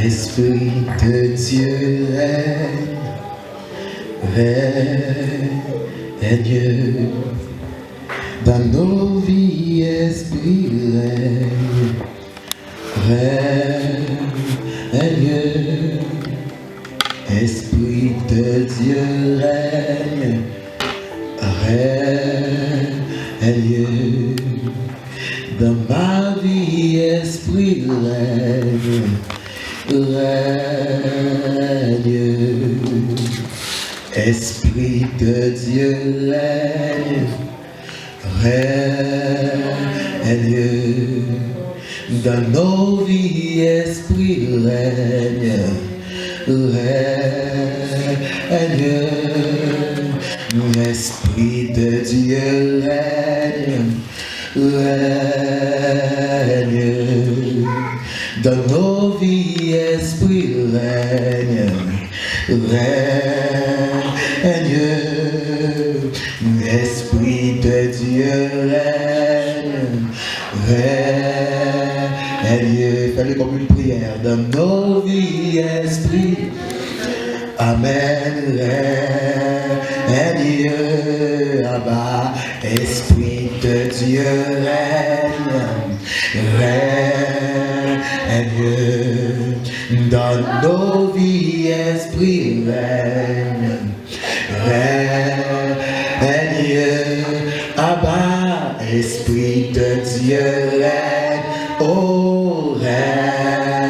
Esprit de Dieu règne dans nos vies, Esprit règne, Esprit de Dieu règne, dans ma vie, Esprit règne, Esprit de Dieu règne, dans nos vies, Esprit règne, Esprit de Dieu règne, dans nos vies, Esprit règne, Esprit de Dieu règne, fais-le comme une prière, dans nos vies, Esprit, Amen, règne, Abba, Esprit de Dieu règne, dans nos vies, Esprit règne, Abba, Esprit de Dieu règne, oh règne,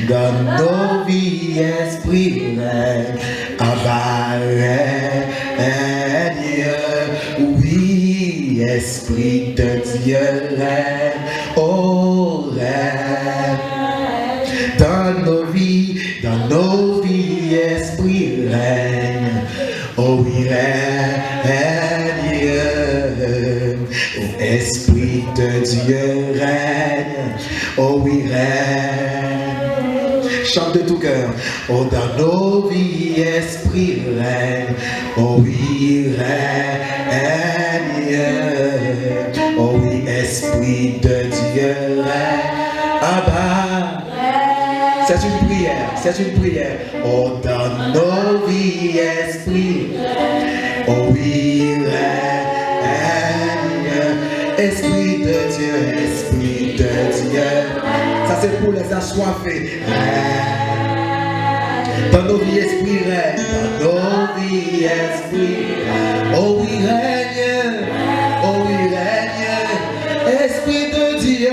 dans nos vies, Esprit règne, Abba règne, oui, Esprit de Dieu règne, oh règne, dans nos vies, Esprit règne, oh oui règne, oh Esprit de Dieu règne, oh oui règne, chante de tout cœur, oh dans nos vies, Esprit règne, oh oui règne, oh oui Esprit de Dieu règne, Abba. C'est une prière, oh dans nos vies, Esprit, oh oui, règne, Esprit de Dieu, ça c'est pour les assoiffés, dans nos vies, Esprit règne, dans nos vies, Esprit, oh oui, règne, Esprit de Dieu,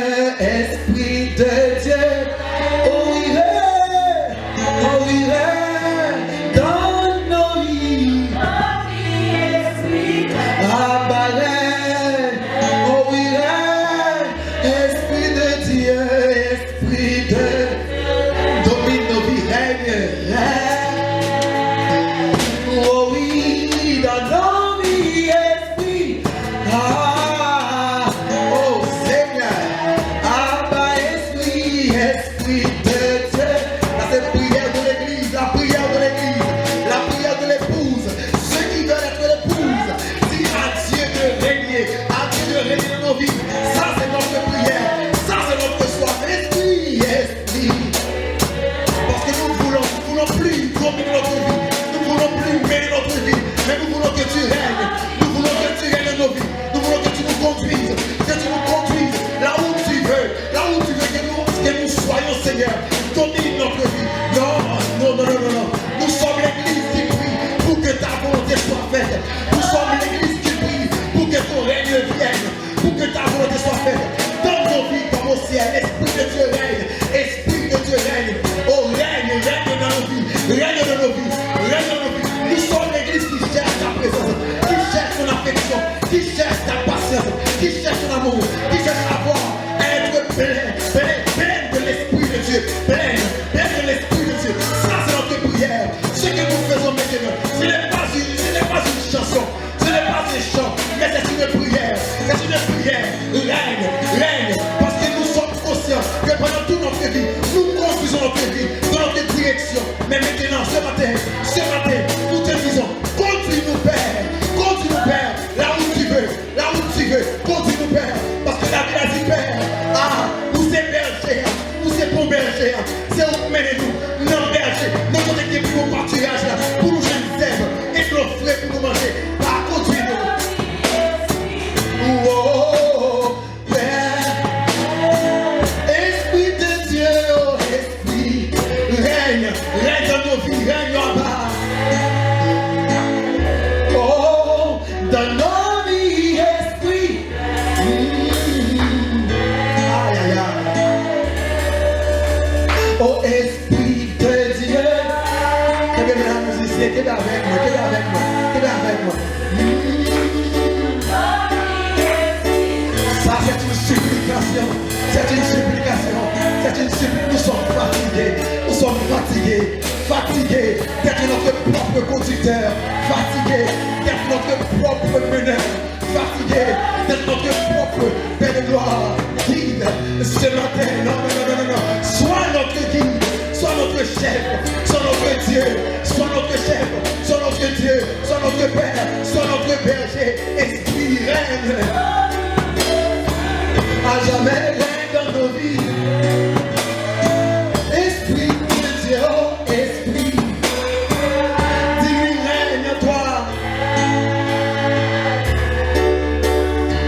Mais maintenant, ce matin, règne en bas. Oh, dans nos vies, esprit. Aïe, aïe, aïe. Oh, esprit de Dieu. Eh bien, mesdames, musiciens, qui est avec moi, qui est avec moi, qui est avec moi. Ça, c'est une supplication. C'est une supplication. C'est une supplication. Nous sommes fatigués. Nous sommes fatigués. Fatigués d'être notre propre conducteur. Fatigués d'être notre propre meneur. Fatigués d'être notre propre Père de gloire. Guide ce matin. Non, non, non, non, non. Sois notre guide. Sois notre chef. Sois notre Dieu. Sois notre chef. Sois notre Dieu. Sois notre Père. Sois notre berger. Esprit règne. À jamais règne dans nos vies. Esprit de Dieu, oh esprit, dis-lui règne en toi.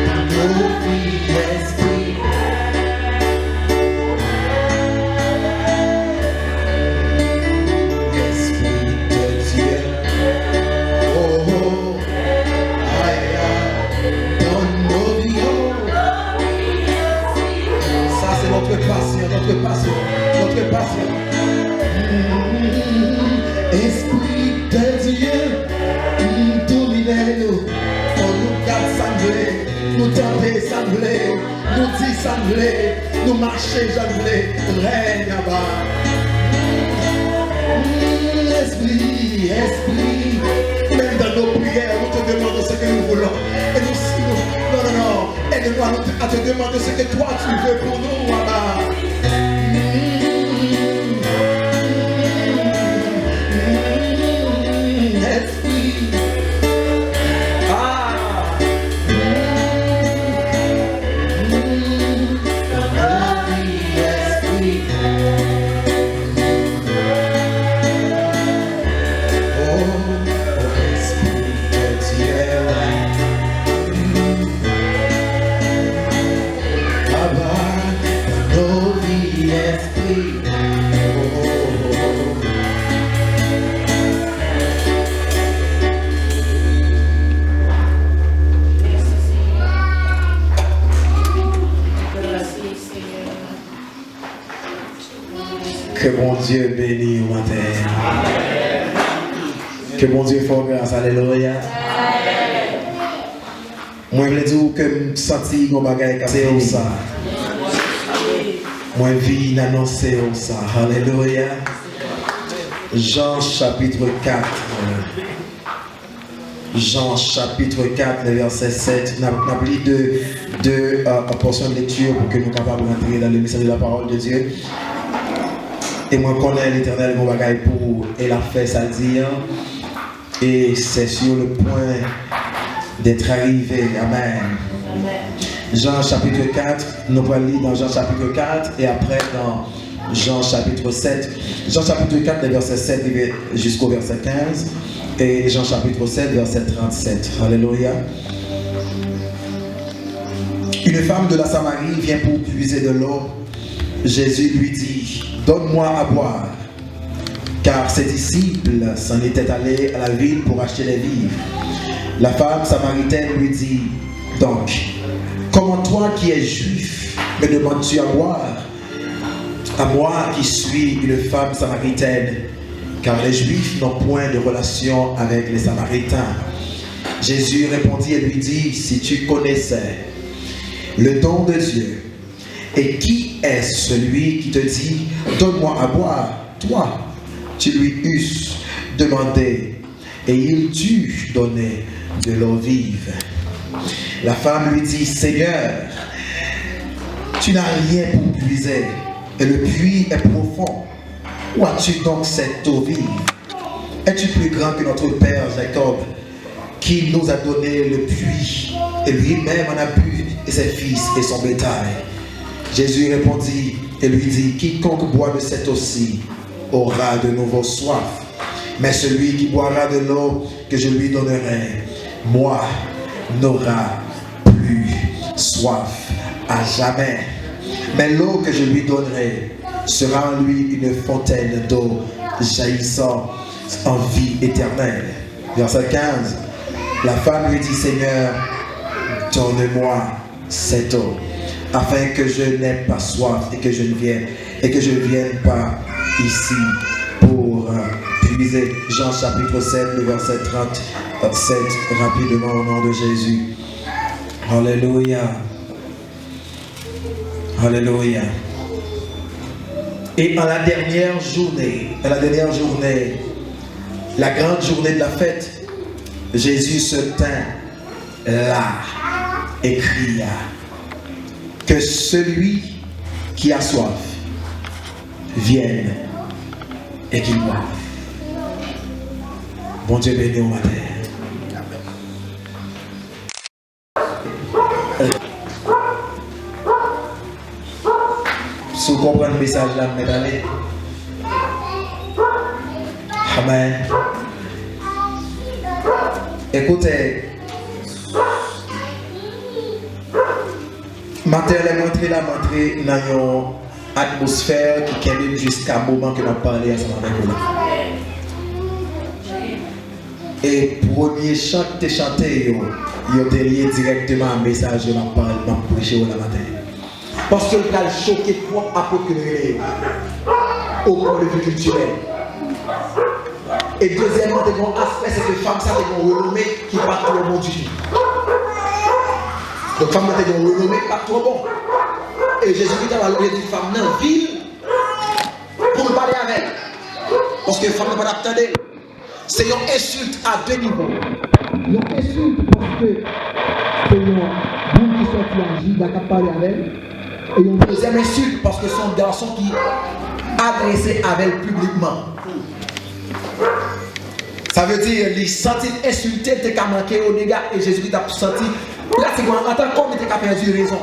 Dans nos vies, esprit. Esprit de Dieu. Oh, oh, aïe, aïe, dans nos vies, oh. Ça c'est notre passion, notre passion, notre passion. Esprit de Dieu, dominez-nous. On nous garde semblés, nous tenter semblés, nous dit semblés, nous marcher semblés, règne en bas. Esprit, esprit, même dans nos prières, nous te demandons ce que nous voulons. Et nous, non, non, non, aide-nous à te demander ce que toi tu veux pour nous, Abba. Esprit. Ah. Esprit. Que mon Dieu bénisse au matin. Que mon Dieu fasse grâce. Alléluia. Moi, je veux dire que je sens que je suis ça. Moi, je vis annoncer ça. Alléluia. Jean chapitre 4. Jean chapitre 4, le verset 7. On a pris deux portions de lecture pour que nous soyons capables d'entrer dans le mystère de la parole de Dieu. Et moi, je connais l'Éternel, mon bagaille pour et la fait ça dire. Et c'est sur le point d'être arrivé. Amen. Jean chapitre 4, nous allons lire dans Jean chapitre 4 et après dans Jean chapitre 7. Jean chapitre 4, le verset 7 jusqu'au verset 15. Et Jean chapitre 7, verset 37. Alléluia. Une femme de la Samarie vient pour puiser de l'eau. Jésus lui dit, donne-moi à boire. Car ses disciples s'en étaient allés à la ville pour acheter des vivres. La femme samaritaine lui dit, donc, comment toi qui es juif, me demandes-tu à boire? À moi qui suis une femme samaritaine, car les Juifs n'ont point de relation avec les Samaritains. Jésus répondit et lui dit, si tu connaissais le don de Dieu, et qui est celui qui te dit, donne-moi à boire? Toi, tu lui eusses demandé, et il t'eût donné de l'eau vive. La femme lui dit, Seigneur, tu n'as rien pour puiser, et le puits est profond. Où as-tu donc cette eau vive? Es-tu plus grand que notre père Jacob, qui nous a donné le puits, et lui-même en a bu, et ses fils et son bétail? Jésus répondit et lui dit, quiconque boit de cette eau-ci aura de nouveau soif, mais celui qui boira de l'eau que je lui donnerai, moi, n'aura plus soif à jamais. Mais l'eau que je lui donnerai sera en lui une fontaine d'eau jaillissant en vie éternelle. Verset 15, la femme lui dit, Seigneur, donne-moi cette eau, afin que je n'aie pas soif et que je ne vienne pas ici pour puiser. Jean chapitre 7, le verset 37, rapidement au nom de Jésus. Alléluia. Alléluia. Et à la dernière journée, la grande journée de la fête, Jésus se tint là et cria, que celui qui a soif vienne et qu'il boive. Bon Dieu béni au matin. Si vous comprenez le message là, mesdames, amen. Écoutez, matin, elle est entrée dans une atmosphère qui est jusqu'à un moment que nous parlons ensemble avec vous. Et premier chant que tu chanté, il est lié directement à un message que je prêché le matin. Parce que le cas choqué trop apôtre au point de vue culturel. Et deuxièmement, mon aspect, c'est que les femmes, ça, c'est une renommée qui n'est pas trop bon du tout. Donc, femme, c'est une renommée pas trop bon. Et Jésus-Christ a dit une femme dans la ville pour parler avec. Parce que les femmes ne peuvent pas attendre. C'est une insulte à deux niveaux. Une insulte parce que c'est une boule qui sortit en J, qui a parlé avec elle. Et une deuxième insulte parce que c'est un garçon qui adressé avec elle publiquement. Ça veut dire qu'il sentit insulté, il a manqué au dégât et Jésus-Christ a senti pratiquement en tant qu'homme, il a perdu raison.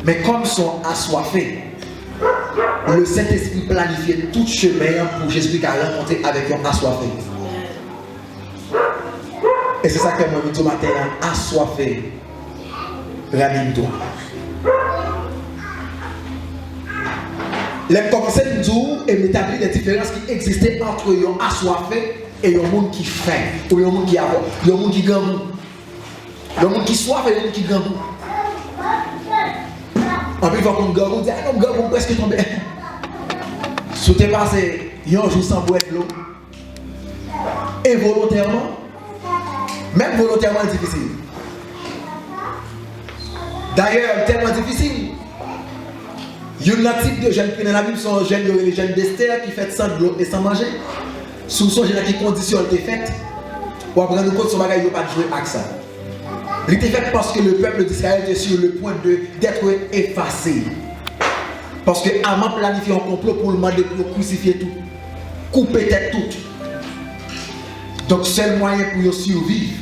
Mais comme son assoiffé, le Saint-Esprit planifiait tout chemin pour Jésus-Christ à rencontrer avec un assoiffé. Et c'est ça que moi, ce matin, assoiffé, ramène-toi. Les commencé à nous et m'établir des différences qui existaient entre un assoiffé et un monde qui faim, ou un monde qui a un monde qui gagne, un monde qui soif et un monde qui gagne. En plus, il faut qu'on gagne, on dit, ah non, gagne, presque tombé. Si tu es passé un jour sans boire de l'eau, involontairement, même volontairement, c'est difficile. D'ailleurs, tellement difficile. Il y a un type de jeunes qui dans la Bible sont les jeunes d'Esther qui fait sans de l'eau et sans manger. Sous son jeunes qui conditionne tes fêtes, pour prendre compte de son bagage, il n'y a pas de jouer avec ça. Il était fait parce que le peuple d'Israël était sur le point d'être effacé. Parce que Haman planifié un complot pour le demander pour crucifier tout, couper tête toute. Donc, seul moyen pour survivre,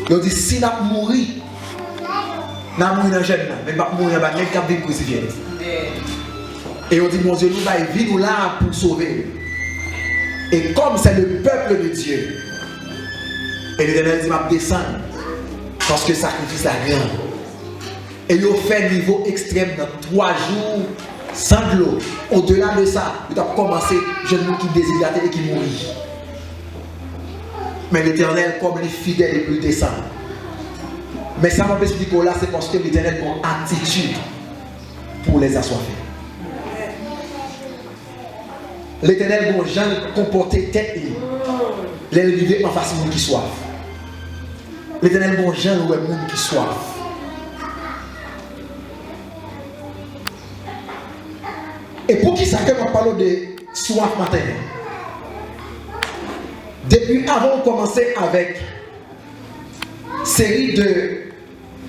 il dit si nous mourons, nous mourons dans le jeune, mais nous mourons dans le cap de crucifier. Et on dit, mon Dieu, nous allons vivre là pour sauver. Et comme c'est le peuple de Dieu, et l'Éternel dit, je descends, parce que le sacrifice est grand. Et il a fait un niveau extrême dans 3 jours sans de l'eau. Au-delà de ça, il a commencé, jeune qui déshydraté et qui mourit. Mais l'Éternel, comme il est fidèle, il descend. Mais ça m'a expliqué là, c'est parce que l'Éternel a une attitude pour les assoiffés. L'Éternel a jamais comporté tête les vivre en face de monde qui soif. L'Éternel a jamais ouais monde qui soif. Et pour qui ça que nous parlons de soif matin? Depuis avant de commencer avec série de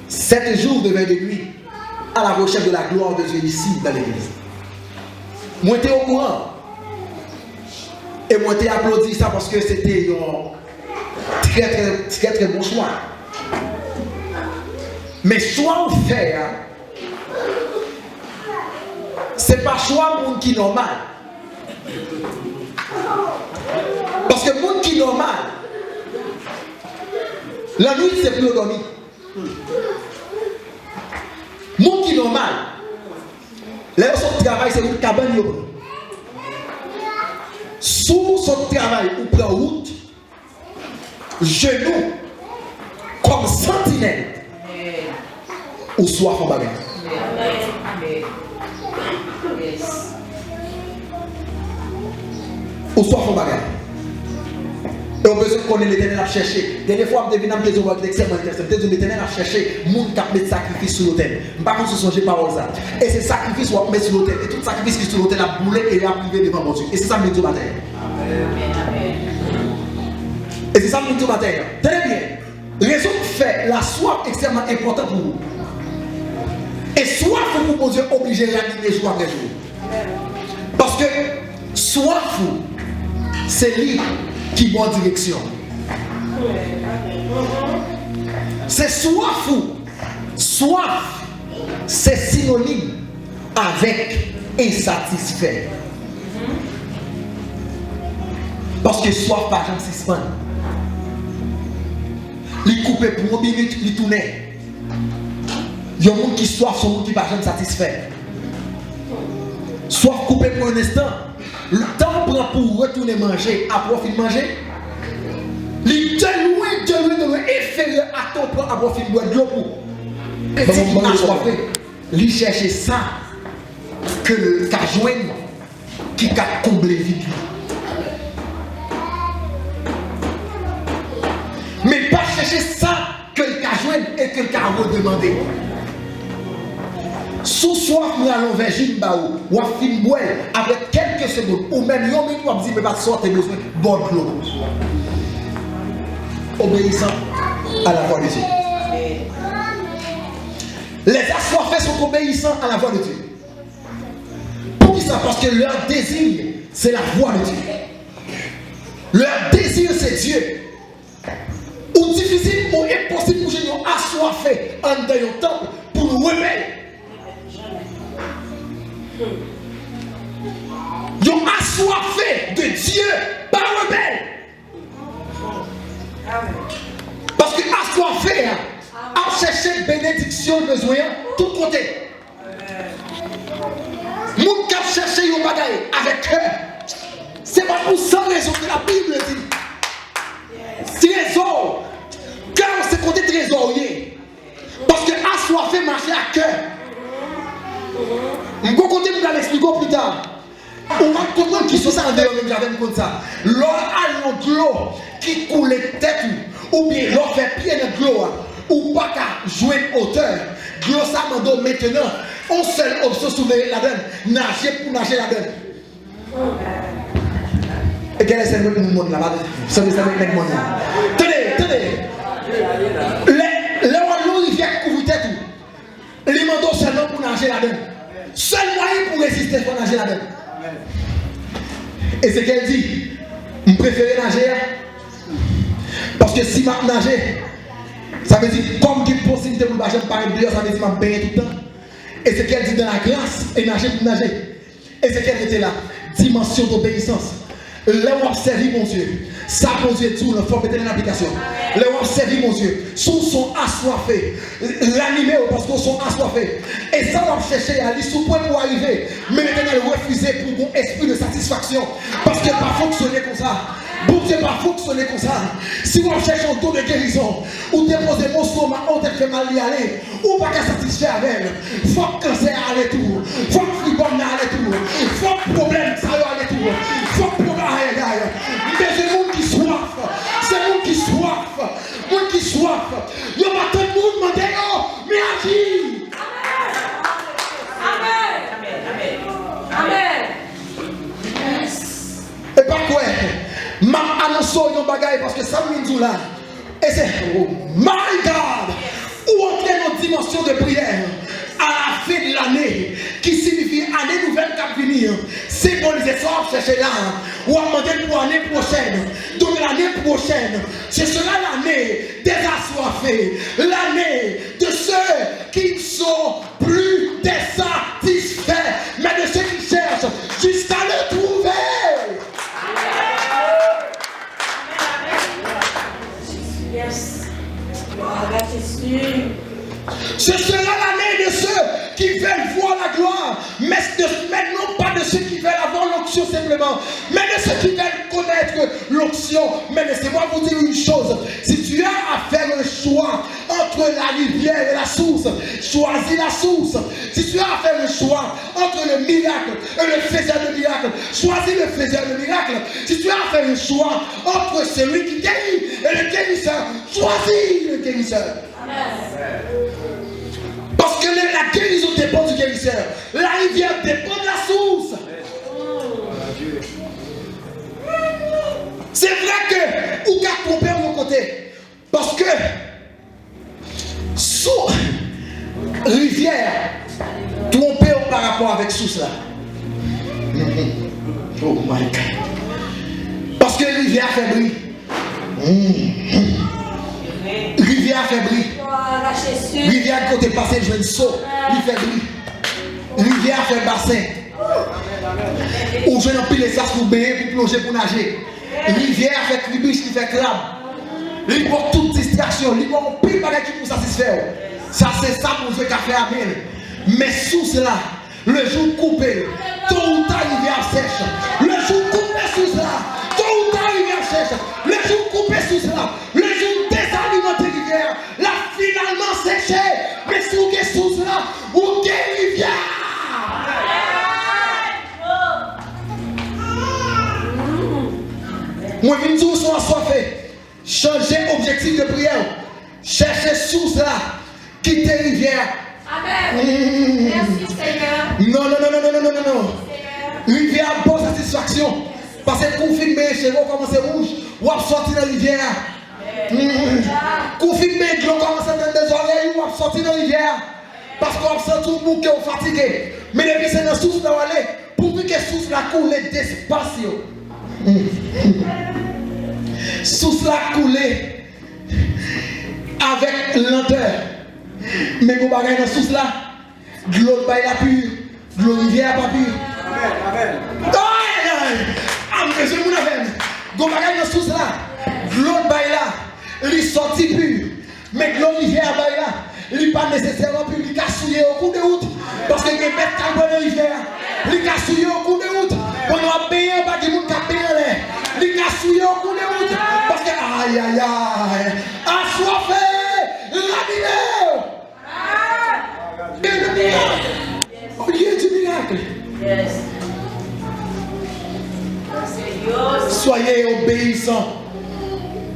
7 jours de veille de nuit à la recherche de la gloire de Dieu ici dans l'église. Moi j'étais au courant. Et moi j'ai applaudi ça parce que c'était un très bon choix. Mais choix on fait, c'est pas choix monde qui est normal. Parce que monde qui est normal, la nuit c'est plus dormir. Monde qui est normal, les gens qui travaillent c'est une cabane. Sous son travail ou prend route, genou comme sentinelle ou soif en bagarre. Ou soif en bagarre. Et on a besoin de connaître l'éternel à chercher. Dernière fois, je suis venu à me extrêmement intéressant. Je suis l'éternel à chercher les gens qui mettent sacrifice sur l'autel. Je ne sais pas si vous songez parole ça. Et c'est sacrifice qu'on met sur l'autel. Et tout sacrifice qui est sur l'autel a boulé et a privé devant mon Dieu. Et c'est ça que je dis au matin. Et c'est ça que je dis au matin. Très bien. Raison fait la soif extrêmement importante pour vous. Et soif pour mon Dieu obligé d'animer jour après jour. Parce que soif, c'est lui qui va en direction. C'est soif. Soif, c'est synonyme avec insatisfait. Parce que soif, par exemple, c'est suspend. Il coupe pour 1 minute, il tourne. Il y a des gens qui soif, sont gens qui par exemple satisfait. Soif coupé pour un instant. Le temps prend pour retourner manger, après fin manger. Il est de loin inférieur à ton plan après fin boire de l'eau pour. Et c'est qui a soifé. Il cherche ça que le cas joigne qui a comblé vite. Mais pas chercher ça que le cas joigne et que le cas redemander. Sous soif, nous allons vers Jimbaou, ou à Finbouel, avec quelques secondes, ou même une minute, on dit, mais pas sortir besoin de bonne clôt. Obéissant à la voix de Dieu. Les assoiffés sont obéissants à la voix de Dieu. Pour ça? Parce que leur désir, c'est la voix de Dieu. Leur désir, c'est Dieu. Ou difficile ou impossible pour nous assoiffer en dans un temple pour nous rebeller. Ils ont assoiffé de Dieu par rebelle. Parce que assoiffé a cherché bénédiction besoin tout côté. Moun qui a cherché yon bagaille avec cœur. C'est pas pour sans raison que la Bible dit. Trésor. Cœur c'est côté trésorier. Parce que assoiffé marcher à cœur. Je vais continuer à l'expliquer plus tard. On va comprendre qui sont ça en dehors même j'avais comme ça. L'eau a l'eau qui coule tête ou bien l'eau fait pied dans l'eau ou pas qu'à jouer hauteur. L'eau ça m'en maintenant. On seule option soulever la donne. Nager pour nager la donne. Et quel est ce monde là-bas? Ça veut dire que le monde là. Tenez. L'eau rivière couvre tête. Les manteaux seulement pour nager la donne. Seul moyen pour résister pour nager la donne. Et c'est qu'elle dit, je préfère nager. Parce que si je nage, ça veut dire comme il y a possibilité pour nager par exemple, ça veut dire que je baigner tout le temps. Et c'est qu'elle dit dans la grâce et nager pour nager. Et c'est qu'elle était là, dimension d'obéissance. Là où on servi mon Dieu, ça mon Dieu tout, il faut mettre en application. Là où on servi mon Dieu, sont assoiffés, l'animé parce qu'ils sont assoiffés. Et ça on chercher à aller sous point pour arriver. Mais l'éternel refusé pour un esprit de satisfaction. Parce que pas fonctionner comme ça. Bon Dieu pas fonctionner comme ça. Si vous cherchez un tour de guérison, ou déposer mon stomac, on te fait mal y aller, ou pas qu'à satisfaire avec elle. Faut que cancer aller tout. Faut que fribon aller tout. Faut que problème ça aller tout. Faut que problème aller. Mais c'est le monde qui soif. C'est le monde qui soif. Le monde qui soif. Il y a pas tout le monde demander, oh, mais agis. Amen. Amen. Amen. Et pas quoi? M'a annoncé un bagaille parce que ça me dit là. Et c'est, oh my God, où entrer notre dimension de prière à la fin de l'année, qui signifie année nouvelle qui va venir. Symboliser ça, chercher là, ou à demander pour l'année prochaine. Donc l'année prochaine, ce sera l'année des assoiffés, l'année de ceux qui ne sont plus désatisfaits, mais de ceux qui cherchent jusqu'à le trouver. Ce sera l'année de ceux qui veulent voir la gloire, mais non pas de ceux qui veulent avoir l'onction simplement, mais de ceux qui veulent l'onction. Mais laissez-moi vous dire une chose. Si tu as à faire un choix entre la rivière et la source, choisis la source. Si tu as à faire un choix entre le miracle et le faiseur de miracle, choisis le faiseur de miracle. Si tu as à faire un choix entre celui qui guérit et le guérisseur, choisis le guérisseur. Parce que la guérison dépend du guérisseur. La rivière dépend de la source. C'est vrai que ou qu'à tromper de mon côté. Parce que sous rivière, tromper par rapport avec source là. Oh my God. Parce que rivière affaiblit. Rivière affaiblit. Rivière côté passé, je ne saut. Il faiblit. Rivière fait bassin. Ou je n'en pile les sas pour baigner, pour plonger, pour nager. Rivière fait cribiche, qui fait crabe. Il porte toute distraction. Il porte pile bagage pour satisfaire. Ça c'est ça pour Dieu qui a fait amen. Mais sous cela, le jour coupé, tôt ou tard rivière sèche. Le jour coupé sous cela, tôt ou tard rivière sèche. Le jour coupé sous cela, le jour désalimenté rivière, la finalement séché. Mais sous que sous cela, ou des rivières. Moi, je viens de sont assoiffés. Changer objectif de prière. Chercher source là. Quitter rivière. Amen. Merci Seigneur. Non. Rivière bonne satisfaction. Parce que confirmer chez vous commence rouge. Ou à sortir dans la rivière. Confirmer que l'on commence à entendre des oreilles. Ou à sortir dans la rivière. Parce qu'on sent tout le monde qui est fatigué. Mais depuis c'est dans la source là où aller. Pourvu que source là coule d'espace. Source la couler avec lenteur. Mais vous bagay dans source là, de l'eau de la pure, de l'eau rivière pas pure. Amen. Amen. Vous bagay dans source là, de l'eau de là, il est sorti pur. Mais de l'eau rivière là, il n'est pas nécessairement pur. Il est souillé au coup de route. Parce que les bêtes qui ont de rivière, il est souillé au coup de route. On a payé un baguette qui a payé l'air. Il est souillé au coup de route. Parce que, aïe, assoiffé, raviné. Et le miracle. Au lieu du miracle. Soyez obéissants.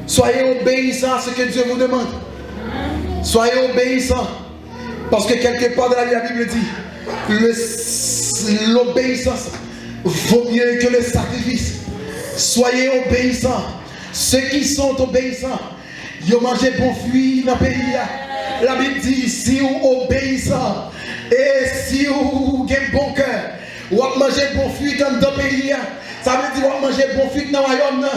Soyez obéissants à ce que Dieu vous demande. Soyez obéissants. Parce que quelque part dans la Bible dit l'obéissance vaut mieux que le sacrifice. Soyez obéissants. Ceux qui sont obéissants, ils ont mangé bon fruit dans le pays. La Bible dit si vous obéissants et si vous avez bon cœur, vous avez mangé bon fruit dans le pays. Ça veut dire que vous avez mangé bon fruit dans le royaume.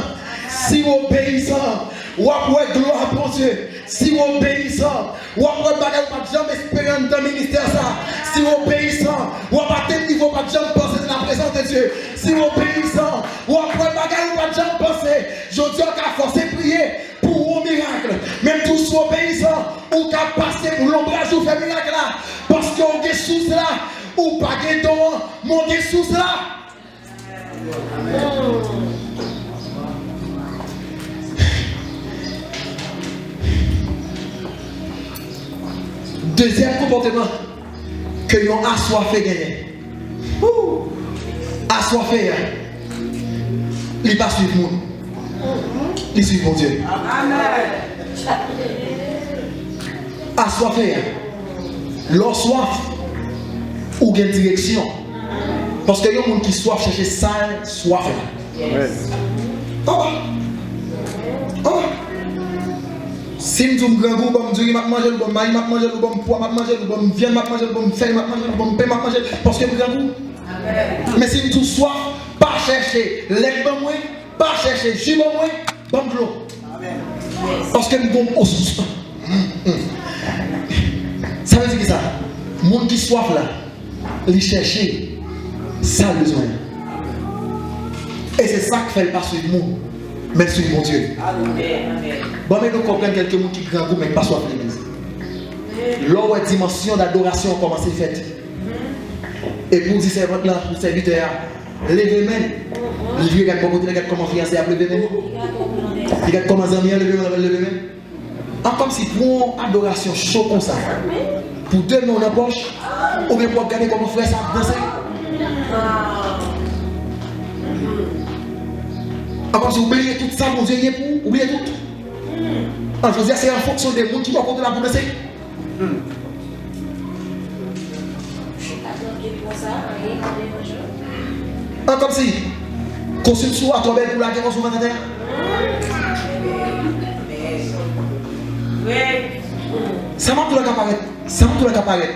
Si vous obéissants, vous avez gloire pour Dieu. Si vous obéissants, vous avez pas de jamais espérant dans le ministère. Si vous obéissants, vous avez niveau pas de jamais penser de la présence de Dieu. Si vous obéissants, vous avez pas de jamais penser. Je dis qu'à forcer prier pour un miracle. Même tous sont obéissants, ou qu'à passer pour l'ombrage ou faire miracle là. Parce qu'on est sous là, ou pas de don, mon est sous là. Deuxième comportement que nous avons assoiffé gagner. Assoiffé, il ne pas suivre moi. Il suit mon Dieu. Assoiffé, leur soif ou une direction. Parce que il y a des gens qui soif chercher ça, soif. Si je suis grand goût, je vais manger le bon maïs, je vais manger le bon poids, je vais manger le bon viande, je vais manger le bon feuille, je vais manger le bon pain, je vais manger parce que je suis grand goût. Mais si je suis soif, pas chercher lait bon moins, pas chercher jus bon moins, bon de l'eau. Parce que je suis bon soif. Ça veut dire que ça, le monde qui soif là, il cherche ça besoin. Et c'est ça qui fait le pas suivre le monde. Mais suivre mon Dieu. Bon, mais nous comprenons quelques gens qui grand goût, mais pas soif l'église. Là où la dimension d'adoration commence à faire. Et pour dire servante là, pour serviteur, lever main. Il regarde comment fiancé a lever main. Il regarde comment amis a lever main. Comme si pour une adoration chaud comme ça, pour deux mains en poche, ou bien pour regarder comment frère ça danser. Comme si vous oubliez tout ça, mon Dieu, il est pour oublier tout. Je veux dire, c'est en fonction des gens qui vont compter la pour danser. Comme si, consulte sous à toi belle pour la guerre sur la terre. Ça m'a tout le cas paraître. Ça m'a tout le cas paraître.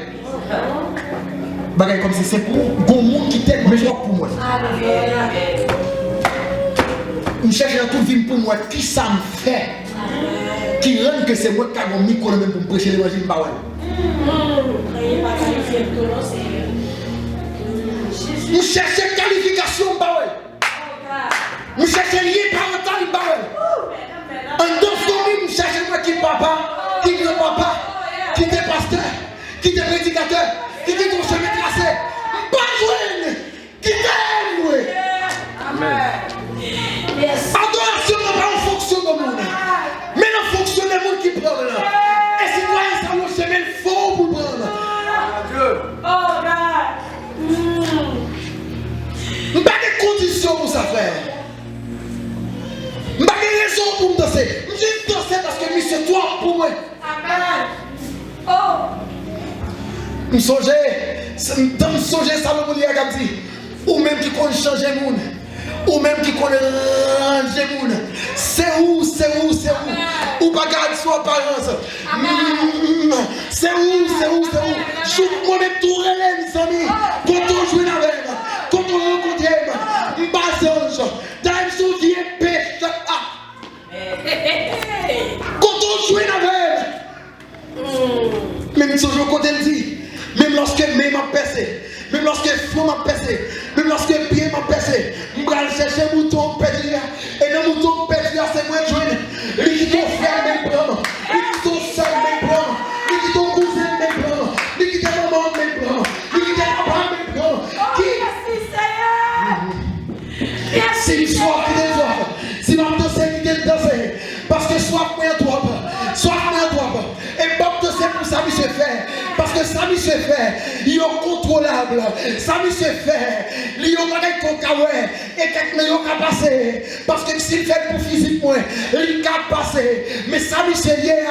Bagaille comme si c'est pour un monde qui t'aime meilleur pour moi. Je cherche dans toute vie pour moi. Qui ça me fait? Qui rend que c'est moi qui ai mon micro même pour prêcher l'évangile. Nous cherchons qualification. Nous cherchons lié parental. En deux familles, nous cherchons moi qui papa, qui grand-papa, qui est pasteur, qui est prédicateur, qui est ton chemin tracé. Pas jouer, qui t'aime. Amen. Adoration n'est pas en fonction du monde, mais en fonction des gens qui prennent. Et si toi, ça nous chemin faux pour prendre. Oh God. Pas de conditions pour ça faire. Je n'ai pas de raison pour me danser. Je vais danser parce que c'est toi pour moi. Amen. Oh. Je songe Salomon dit, ou même qui connaît changer le monde, ou même qui connaît ranger le monde. C'est où? Ou pas garder son apparence. C'est où? Moi-même tout relève, mes amis. Quand on joue avec, quand on rencontre, je me base dans me souviens péché. Quand on joue avec, même si je côté le dit, même lorsque main m'a percé, même lorsque flot m'a percé, même lorsque pied m'a percé, je vais chercher un mouton pédria, et le mouton pédria c'est moi joindre, lui qui ton frère même prendre, lui qui ton soeur même prendre, lui qui ton cousin même prendre, lui qui ton maman même prendre, lui qui ton papa même prendre. C'est l'histoire qui désorme. Si ma danser qui est danser, parce que soit moi toi, et Bob danser pour ça, il se fait. Parce que ça, il se fait, il est contrôlable. Ça, il se fait, il est cacahuète et quelqu'un qui a passé. Parce que s'il fait pour physique, il a passé. Mais ça, il se lié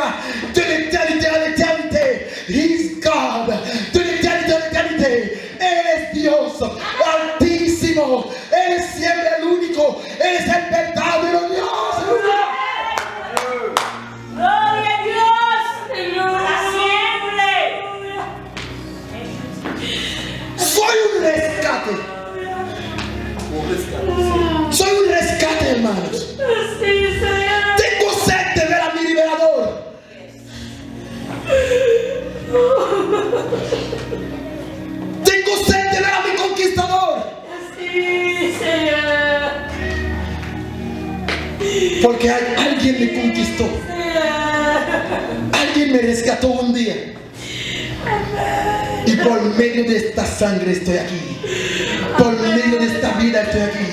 de l'éternité à l'éternité. He's God. De l'éternité à l'éternité. Él es Dios altísimo. Él es siempre el único. Él es el verdadero Dios. Gloria a Dios. Siempre. Soy un rescate. Soy un rescate, hermanos. Tengo sed de ver a mi liberador. Tengo sed de ver a mi conquistador. Porque alguien me conquistó. Alguien me rescató un día. Y por medio de esta sangre estoy aquí. Por medio de esta vida estoy aquí.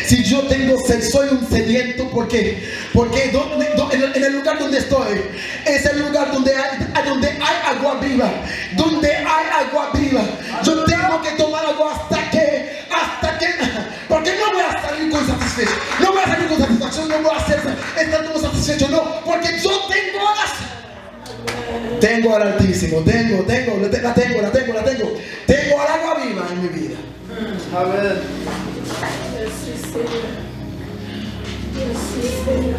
Si yo tengo sed, soy un sediento porque en el lugar donde estoy es el lugar donde hay agua viva. Donde hay agua viva. Yo tengo que tomar agua hasta que porque no voy a salir con satisfecho. No voy a salir con satisfacción, no voy a estar como satisfecho, no. Porque yo tengo al Altísimo, tengo. Tengo al agua viva en mi vida. Amén.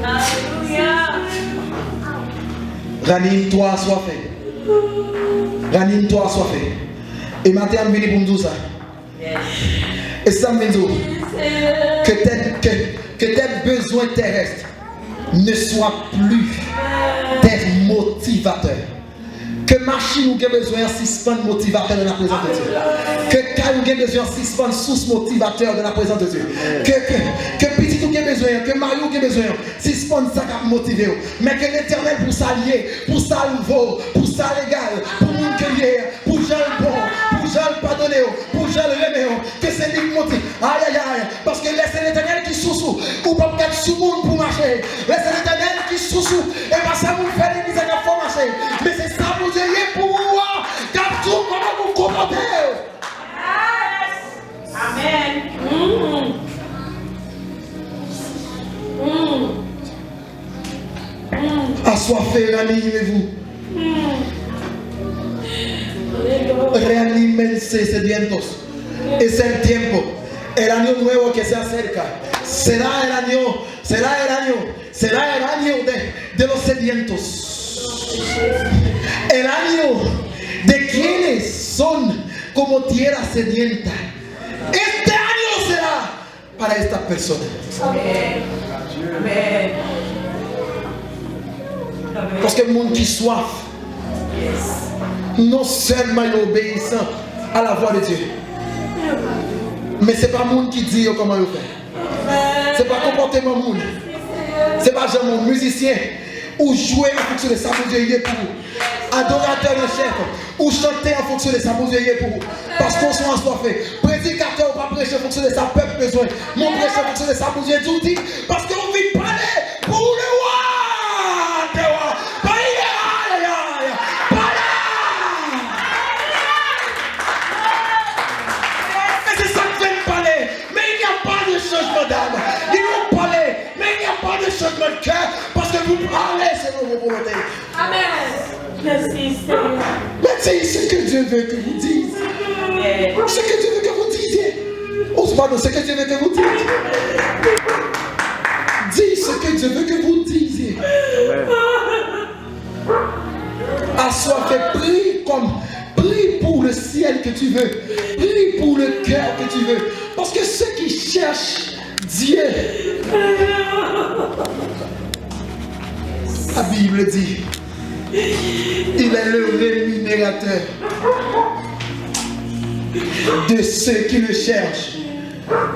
Aleluya. Ranime-toi assoiffé. Ranime-toi assoiffé. Et maintenant, je viens pour me dire ça. Et ça me dit que tes besoins terrestres ne soient plus tes motivateurs. Que machine ou besoin de suspendre motivateur de la présence de Dieu. Que car ou besoin de suspendre sous motivateur de la présence de Dieu. Que petit ou besoin, que Mario ou besoin suspendre ça qui motivé. Mais que l'Éternel pour ça lié, pour ça nouveau, pour ça légal, pour mon que lié, pour Jean bon, pour Jean pardonné, pour Jean remet, que c'est lui motive. Aïe, aïe, aïe. Parce que laissez l'Éternel qui sous-sous. Ou pas peut-être sous monde pour marcher. Laissez l'Éternel qui sous-sous. Et pas ça vous fait l'église à faut marcher. Mais c'est ça vous ayez pour voir. Car tout comment vous commentez. Amen. Assoiffez, ranimez-vous. Reanímense sedientos. Es el tiempo. El año nuevo que se acerca. Será el año de los sedientos. El año de quienes son como tierra sedienta. Este año será para estas personas. Amen. Amen. Parce que le monde qui soif, non seulement il est obéissant à la voix de Dieu, mais ce n'est pas le monde qui dit comment il fait. Ce n'est pas le comportement du monde. Ce n'est pas le monde musicien ou jouer en fonction de ça pour Dieu il est pour vous. Adorateur en chef ou chanter en fonction de ça pour Dieu il est pour vous. Parce qu'on soit assoiffé. Prédicateur ou pas prêcher en fonction de ça, peuple besoin. Mon prêcher en fonction de ça pour Dieu tout dit. Parce qu'on vit parler pour le roi. D'âme. Ils vont parler, mais il n'y a pas de changement de cœur parce que vous parlez selon vos volontés. Amen. Merci Seigneur. Mais c'est ce que Dieu veut que vous disiez. Ce que Dieu veut que vous disiez. Osvaldo, ce que Dieu veut que vous disiez. Dis ce que Dieu veut que vous disiez. Assoiffé, prie pour le ciel que tu veux. Prie pour le cœur que tu veux. Parce que ceux qui cherchent Dieu, la Bible dit, il est le rémunérateur de ceux qui le cherchent.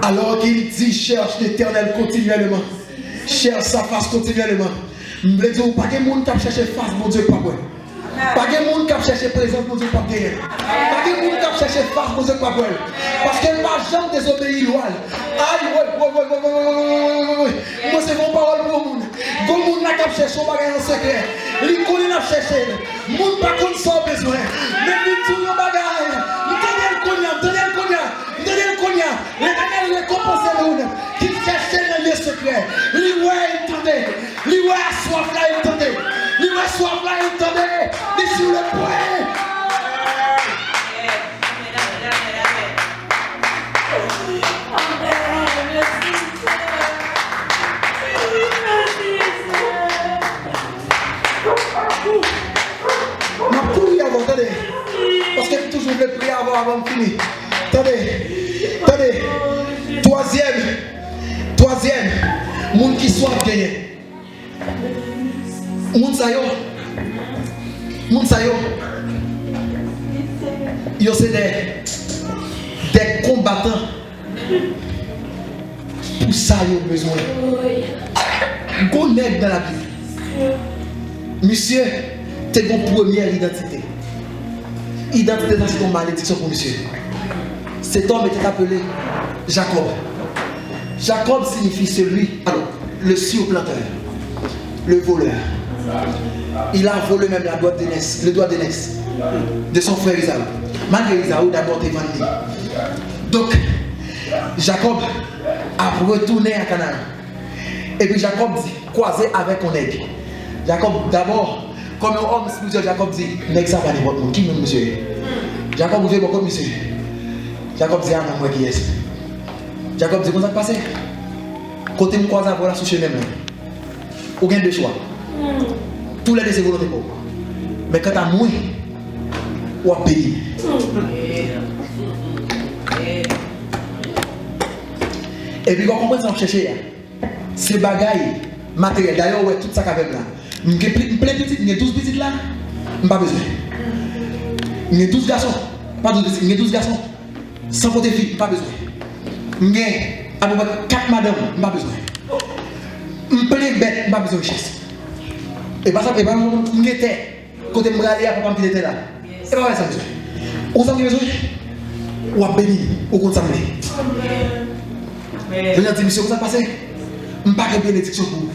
Alors qu'il dit, cherche l'Éternel continuellement. Cherche sa face continuellement. Je veux dire, pas de monde qui cherche face, mon Dieu, pas bon. Pas de monde qui cherche présence, mon Dieu, pas bon. Pas de monde qui cherche face, mon Dieu, pas bon. Parce qu'elle m'a jamais désobéi loin. Aïe, moi c'est mon parole pour le monde. Quand le monde n'a qu'à chercher, on va gagner en secret. Les connaît n'a cherché. Le monde n'a pas sans besoin. Mais tout le bagage. L'éternel cognac. L'éternel récompense le monde. Qui cherchait dans les secrets. Les ouais, entendez. Les ouais, soif là, entendez. Les ouais, soif là, entendez. Les sur le point. Ma prière avant, attendez. Parce que toujours je prier avant de finir. Attendez. Troisième. Monde qui soit gagné. Monde ça yo. Yo c'est des combattants. Pour ça yo besoin. Qu'on aide dans la Bible. Monsieur, c'est ton première identité. Identité, c'est ton malédiction pour monsieur. Cet homme était appelé Jacob. Jacob signifie celui, alors, le surplanteur, le voleur. Il a volé même le doigt d'aînesse de son frère Isaou. Malgré Isaou, d'abord était vendu. Donc, Jacob a retourné à Canaan. Et puis Jacob dit, croisé avec un aigle. Jacob, d'abord, comme un homme spirituel, Jacob dit, n'est-ce pas votre monde? Qui même monsieur? Jacob, vous faites beaucoup, monsieur. Jacob dit, ah non, moi qui est. Jacob dit, comment ça passe? Côté me croise à voilà sous chemin. Ou bien deux choix. Tous les deux, c'est volonté pour. Mais quand tu as moins, ou à payer. Et puis, quand on comprend ça, on cherche. Ces bagailles matériels, d'ailleurs, ouais, tout ça qu'il y a là. Je suis plein de petites, je suis 12 petites là, je n'ai pas besoin. Je suis 12 garçons, pas 12 petites, je suis 12 garçons. Sans côté filles, pas besoin. Je suis à peu près 4 madames, je n'ai pas besoin. Je suis plein de bêtes, je n'ai pas besoin de chasse. Et pas ça, je suis côté de me à papa qui était là. Et pas ça besoin. On s'en besoin, ou à bénir, ou qu'on s'en met. Je lui ai dit, monsieur, vous avez passé? Je ne pas de bénédiction pour vous.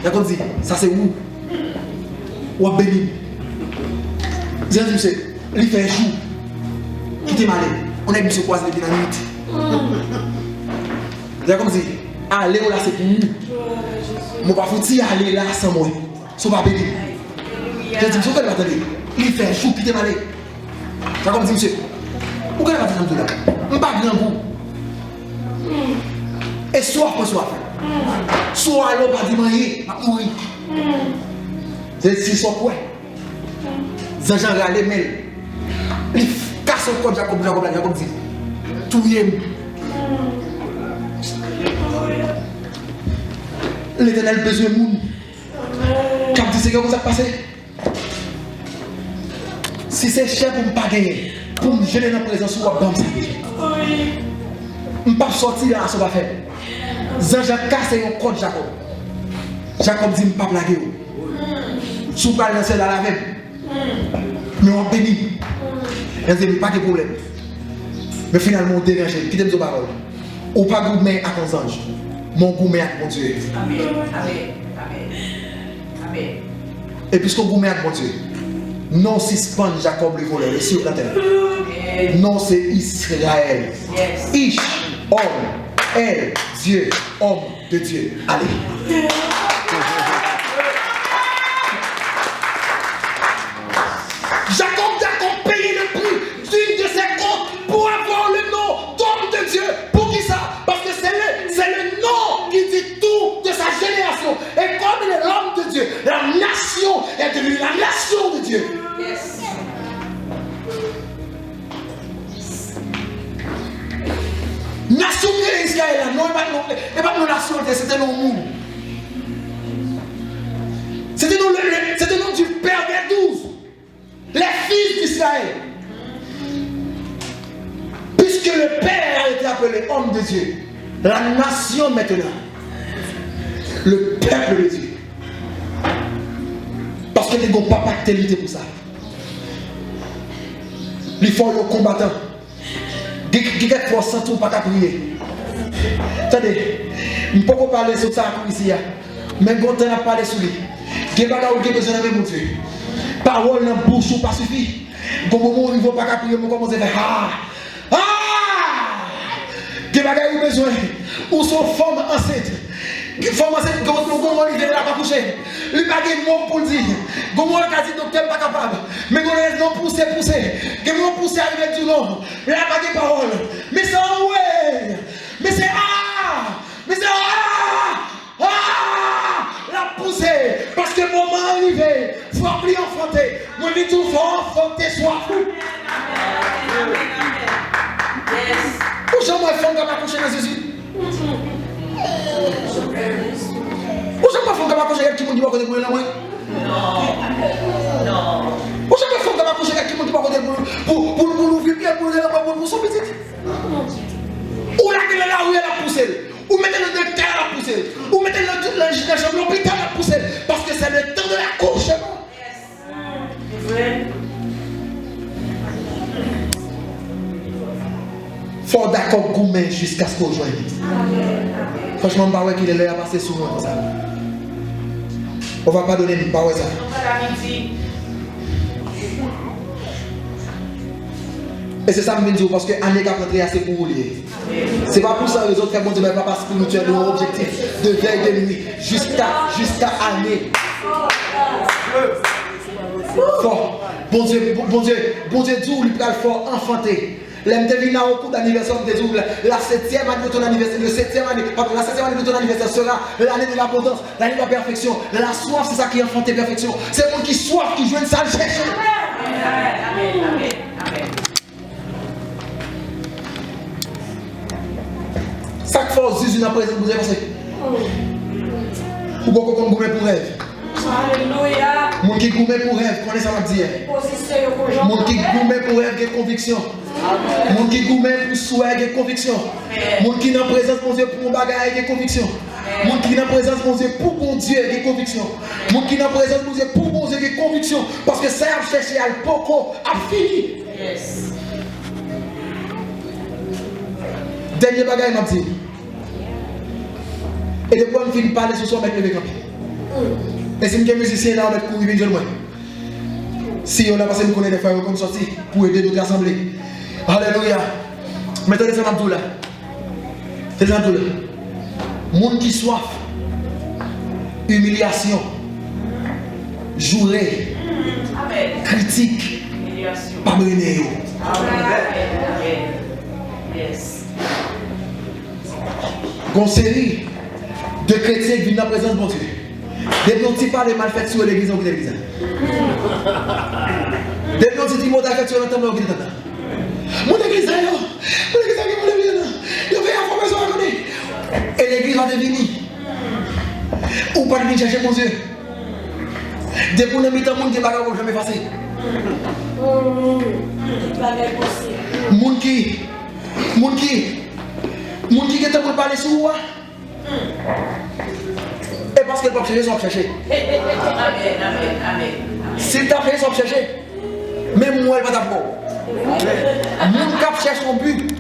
D'accord, dit, ça c'est où? Ou à béni. Je lui ai dit, monsieur, il fait un jour. Quittez malé. On a monsieur croisé depuis la nuit. D'accord, dit, allez là, c'est pour nous. Je ne vais pas foutre aller là sans moi. Ce n'est pas béni. Je lui ai dit, monsieur, vous allez attendre. Il fait un jour, quittez malé. D'accord, dit, monsieur, vous allez attendre là. Je ne pas grand goût. Et soif pour soif. Soit alors pas dire rien, pas mourir. C'est si son quoi. Jean-Jean regardé mais il casse le code Jacob dit. Tout y est. L'Éternel besoin de monde. Quand tu sais que vous avez passé. Si c'est cher pour ne pas gagner, pour me gêner dans la présence, ou dans ça. Je ne peux pas sortir là, ça va faire. Jean-Jacques casse un code Jacob. Jacob dit, je ne peux pas blaguer. Si vous parlez dans la même, mais on bénit. Il n'y a pas de problème. Mais finalement, on dérange. Quittez mes paroles. Ou pas gourmet à ton ange. Mon gourmet à mon Dieu. Amen. Amen. Amen. Et puisqu'on gourmet à mon Dieu, non suspend Jacob le voleur sur la terre. Non, c'est Israël. Yes. Ish, homme, elle, Dieu, homme de Dieu. Allez. Jacob payé le prix d'une de ses comptes pour avoir le nom d'homme de Dieu. Pour qui ça? Parce que c'est le nom qui dit tout de sa génération. Et comme il est l'homme de Dieu, la nation est devenue la nation de Dieu. Yes. Nation de Israël, non, et pas nos nations, c'était nos monde. C'était le nom du Père des 12. Les fils d'Israël. Puisque le Père a été appelé homme de Dieu, la nation maintenant, le peuple de Dieu. Parce que les gars pas lutter pour ça. Il faut le combattant. Qui est pour ça tout pas qu'à prier. Attendez, je ne peux pas parler sur ça ici. Mais quand on a parlé sur lui, il y a des besoin de mon Dieu. Parole dans la bouche ou pas suffit. Comme au moment où il ne faut pas prier, on commence à faire il y a des besoin. Ou sont femmes enceintes. Femme enceinte, comment il vient là pas coucher. Il n'y a pas de mots pour le dire. Comment il a dit docteur n'est pas capable. Mais quand il a poussé. Comment pousser avec du nom. Il n'y a pas de parole. Mais c'est ouais. Mais c'est Mais c'est la pousser. Parce que le moment est arrivé. Il faut plus enfanter. Moi, je dis tout, il faut enfanter soi. Où j'aimerais faire un coucher dans Jésus? Où j'aimerais faire un coucher qui m'a dit pas côté pour la moi? Non. Où j'aimerais faire un coucher qui m'a dit pas côté pour l'ouvrir bien pour son petit. Où la gueule là où elle a poussé? Où mettez le docteur à la pousser? Où mettez la chambre l'hôpital à la pousser? Parce que c'est le temps de l'accouchement. Faut d'accord gourmet jusqu'à ce qu'on joigne. Franchement, je ne sais pas qu'il est là à passer sur moi comme ça. On ne va pas donner une parole ça. Et c'est ça que je me dis parce que l'année qui a rentré assez pour vous. Ce n'est pas pour ça que les autres qui ont dit papa spirituel, leur objectif de veille de nuit jusqu'à année. Fort. Bon Dieu, Dieu, il peut fort enfanter. L'aime deviner au cours d'anniversaire de Dieu, la 7e année de ton anniversaire, la 7e année de ton anniversaire sera l'année de l'abondance, l'année de la perfection. La soif, c'est ça qui enfante la perfection. C'est le monde qui soif, qui joue une salle cherche. Amen. Chaque fois, Jésus n'a pas présent, vous avez pensé. Ou beaucoup comme gourmet pour rêve. Alléluia. Mon qui gourmet pour rêve, connaissez ça m'a dit. Mon qui gourmet pour rêve, qui conviction. Mon qui gourmet pour souhait, qui conviction. Mon qui n'a présence mon Dieu pour mon bagage, qui conviction. Mon qui n'a présence mon Dieu pour mon Dieu, qui conviction. Mon qui n'a présence mon Dieu pour mon Dieu, qui conviction. Parce que ça a cherché à le poco, a fini. Yes. Dernier bagage m'a dit. Et depuis qu'on finit de parler sur soi, mettre le camp. Et si je suis musicien là, on met pour vivre de moi. Si on a passé, nous connaissons des frères qui sont sortis pour aider notre assemblée. Alléluia. Mettez les enfants là. Les enfants là. Monde qui soif, humiliation, jouer, critique, pas mener. Une série de chrétiens qui viennent dans la présence de mon Dieu. Des petits pas de mal fait sur l'église ou l'église. Des petits mots fait sur l'entendre ou l'église. Mon église, il fait information à donner. Et l'église va devenir. Ou pas venir chercher mon Dieu. Dès qu'on a mis dans le monde qui ne va jamais effacer. Moun qui est en train de parler sur moi. Et parce que le peuple cherche, ils sont chercher. Si tu as fait, ils sont chercher. Même moi, elle va t'apprendre. Moun cap cherche son but.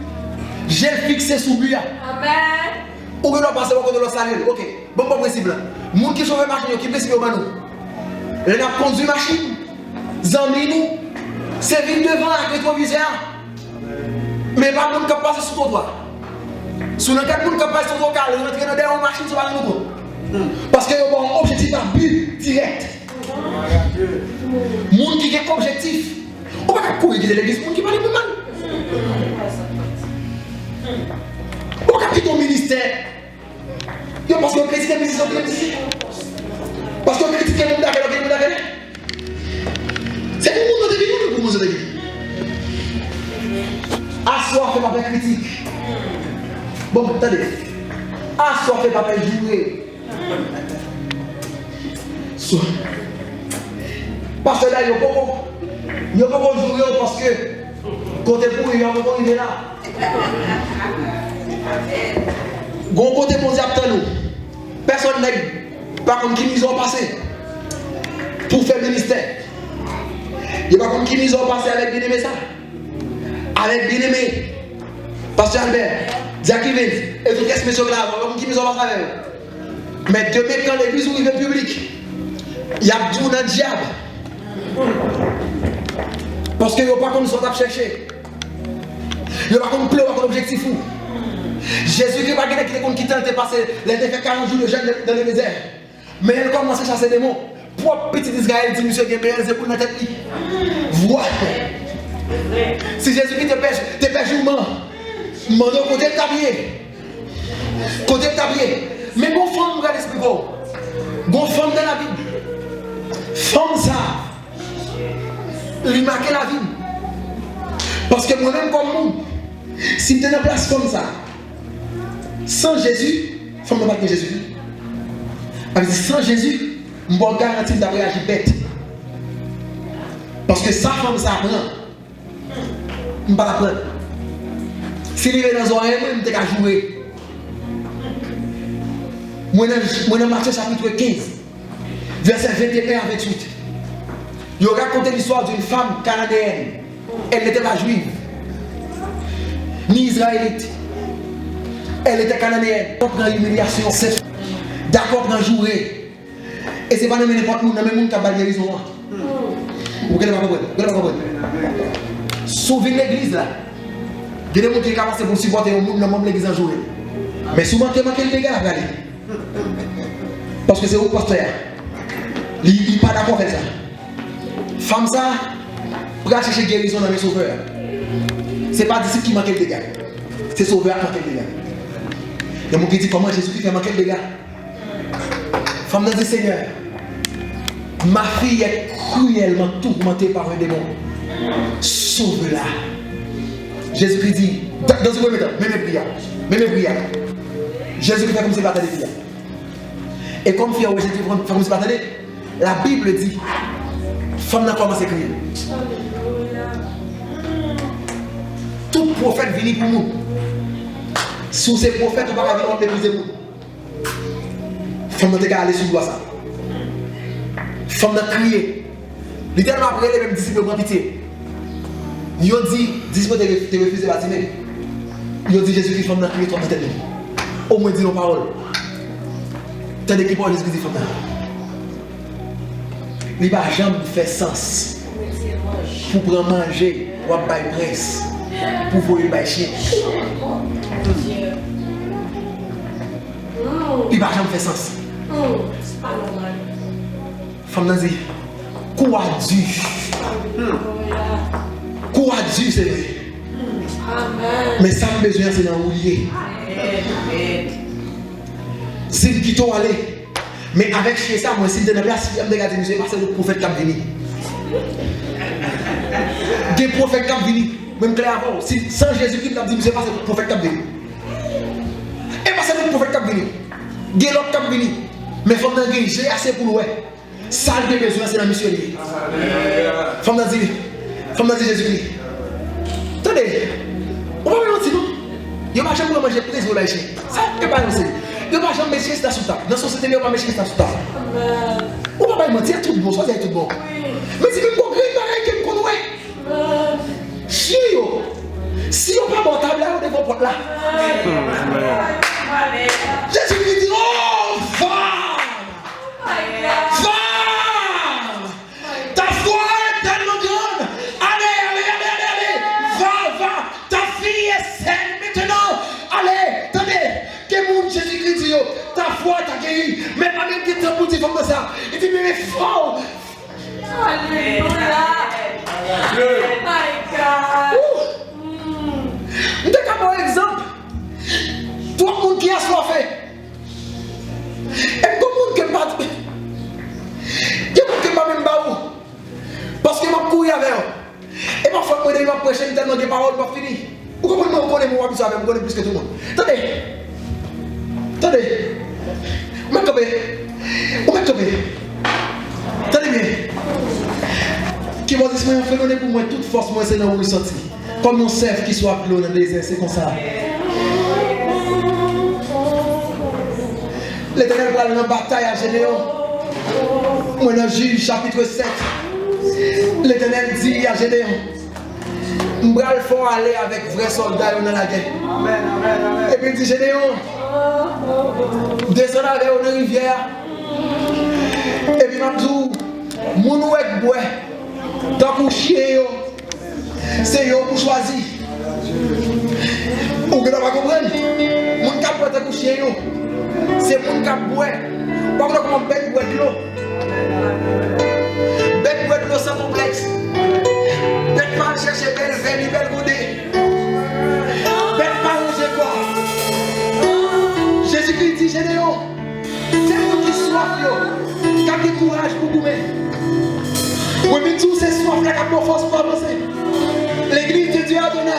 J'ai fixé sous but. Amen. Ou que nous passons au côté de l'eau salée. Ok. Bon principe là. Moun qui sauve machine, qui blesse au manou. Elle a conduit machine. Zambli nous. C'est venu devant avec le rétroviseur. Mais pas moun qui passe sous ton doigt. Sous le cas de moun qui passe sous ton car, il rentre dans une machine sur la nous. Parce que y a un objectif à but direct. Moun qui a un objectif. On va pas courir de l'église, moun qui parle de mal. On va quitter ton ministère. Parce qu'on critique les ministères, parce qu'on critique les gens. C'est le monde de vie pour nous aider. Asseoir fait pas critique. Bon, attendez. Asseoir fait pas jouer. Parce que là, il n'y a pas de jouer parce que côté pour il y a un moment il est là. Gon côté pour dire nous. Personne n'est pas comme qui nous ont passé pour faire ministère. Il n'y a pas comme qui nous ont passé avec bien-aimé ça. Avec bien-aimé. Pasteur Albert, Jacques Evans, et tout ce monsieur là, comme qui nous ont passé avec eux. Mais demain, quand l'église ouvre le public, il y a tout dans le diable. Parce que il n'y a pas qu'on nous soit chercher. Il n'y a pas qu'on pleure, pas qu'on objectif fou. Jésus qui va gagner qui tente de passer les 40 jours de jeûne dans le désert. Mais il commence à chasser des démons. Propre petit Israël dit monsieur Gébéel, c'est pour notre tête. Voilà. Si Jésus qui te pêche ou ment, mando côté de tablier. Côté de tablier. Mais mon femme, regarde l'esprit beau. Mon femme dans la Bible. Femme ça. Lui marquer la vie. Parce que moi-même comme monde, si tu es dans place comme ça, sans Jésus, femme ne va pas Jésus. Sans Jésus, je vais garantir d'avoir agi bête. Parce que sa femme ça apprend. Je ne vais pas l'apprendre. Si il est dans un oreille, je vais jouer. Moi, dans Matthieu chapitre 15, verset 21 à 28, il raconte l'histoire d'une femme cananéenne. Elle n'était pas juive, ni israélite. Elle était cananéenne. Dans l'humiliation, d'accord dans jouer. Et c'est pas n'importe où, n'importe où qui a balayé guérison. Vous ne pas comprendre. Sauver l'église là. Il y a des gens qui commencent pour supporter le monde dans l'église en journée. Mais souvent, tu manques les gars, regardez. Parce que c'est au pasteur. Il n'est pas d'accord avec ça. Femme ça, pour aller chercher guérison dans les sauveurs. Ce n'est pas disciple qui manque les dégâts. C'est sauveur qui manque les dégâts. Il y a des gens qui disent comment Jésus fait manquer les dégâts. Femme dit Seigneur, ma fille est cruellement tourmentée par un démon. Sauve-la. Jésus dit, dans ce premier temps, même les prières. Jésus fait comme si battait les prières. Et comme Jésus fait comme si battait, la Bible dit, femme n'a commencé à crier. Tout prophète vient pour nous. Sous ces prophètes, on va venir mépriser nous. Femme n'a aller sous ça. Femme n'a crié. Littéralement après les mêmes disciples ont pitié. Ils ont dit, disciples te refusé bâtiment. Ils ont dit Jésus qui femme n'a crié toi dans tête. Au moins dis nos paroles. T'as des qui parlent Jésus-Christ femme. Il va jamais faire sens. Pour prendre manger, ou à bailler prince, pour voler le chien. Il va jamais faire sens. C'est pas normal. Femme n'a dit, quoi Dieu? Quoi Dieu c'est vrai? Amen. Mais ça me besoin c'est dans l'oublier. C'est le qui t'ont allé. Mais avec chez ça, moi, si je suis dans la place, je me regarde, monsieur, parce que le prophète qui a venu. Des prophètes qui ont venu. Même clairement, si sans Jésus-Christ, il a dit, monsieur, parce que le prophète qui a venu. Et parce que le prophète qui a venu. Il y a l'autre qui a venu. Mais il faut que j'ai assez pour louer. Ça, le besoin, c'est la mission. Faut me dire Jésus-Christ. Attendez, on va me mentir, non? Il n'y a pas jamais manger président là ici. Ça, c'est pas possible. Il n'y a pas jamais manger ça sous table. Dans la société, il n'y a pas manger ça sous table. On va pas mentir, tout bon, ça c'est tout bon. Mais si vous comprenez, il y a un peu de chien, si on pas bon table là, on est bon porte là. Jésus-Christ dit, oh, va! Va! Ta foi est tellement grande. Allez. Va. Ta fille est saine maintenant. Allez, attendez. Que mon Jésus-Christ dit, ta foi t'a guéri. Mais pas même qui te dit comme ça. Il dit, mais fort. Alléluia. My God. Je te donne un exemple. Toi, le monde qui a soifé. Et comment que pas. Il y a qui pas même baou. Parce que je couru avec eux. Et parfois, je vais prêcher tellement de paroles pour finir. Vous comprenez, je connais mon habitude avec, je connais plus que tout le monde. Attendez. Attendez bien. Qui va dire, c'est un phénomène pour moi, toute force, moi, c'est dans où il sorti. Comme un cerf qui soit appelé dans le désert, c'est comme ça. L'Éternel va dans la bataille à Gédéon. Moi, dans Juge, chapitre 7, l'Éternel dit à Gédéon, nous allons aller avec vrais soldats dans la guerre. Et puis il dit, Gédéon, descends avec eux dans la rivière. Et puis il dit, mon ouek bois, tant pour chier, c'est eux pour choisir. Vous ne pas comprendre? Mon cap pour tant pour chier, c'est mon cap bois. Pas comme un bête bois de l'eau. Bête bois de l'eau sans complexe. Bête pas chercher belle veine, belle goudée. Bête pas manger quoi. Jésus-Christ dit, Gédéon, c'est vous qui soif, qui a du courage pour vous mettre. Oui, mais tout c'est soif, qui a de force pour avancer. L'église de Dieu a donné.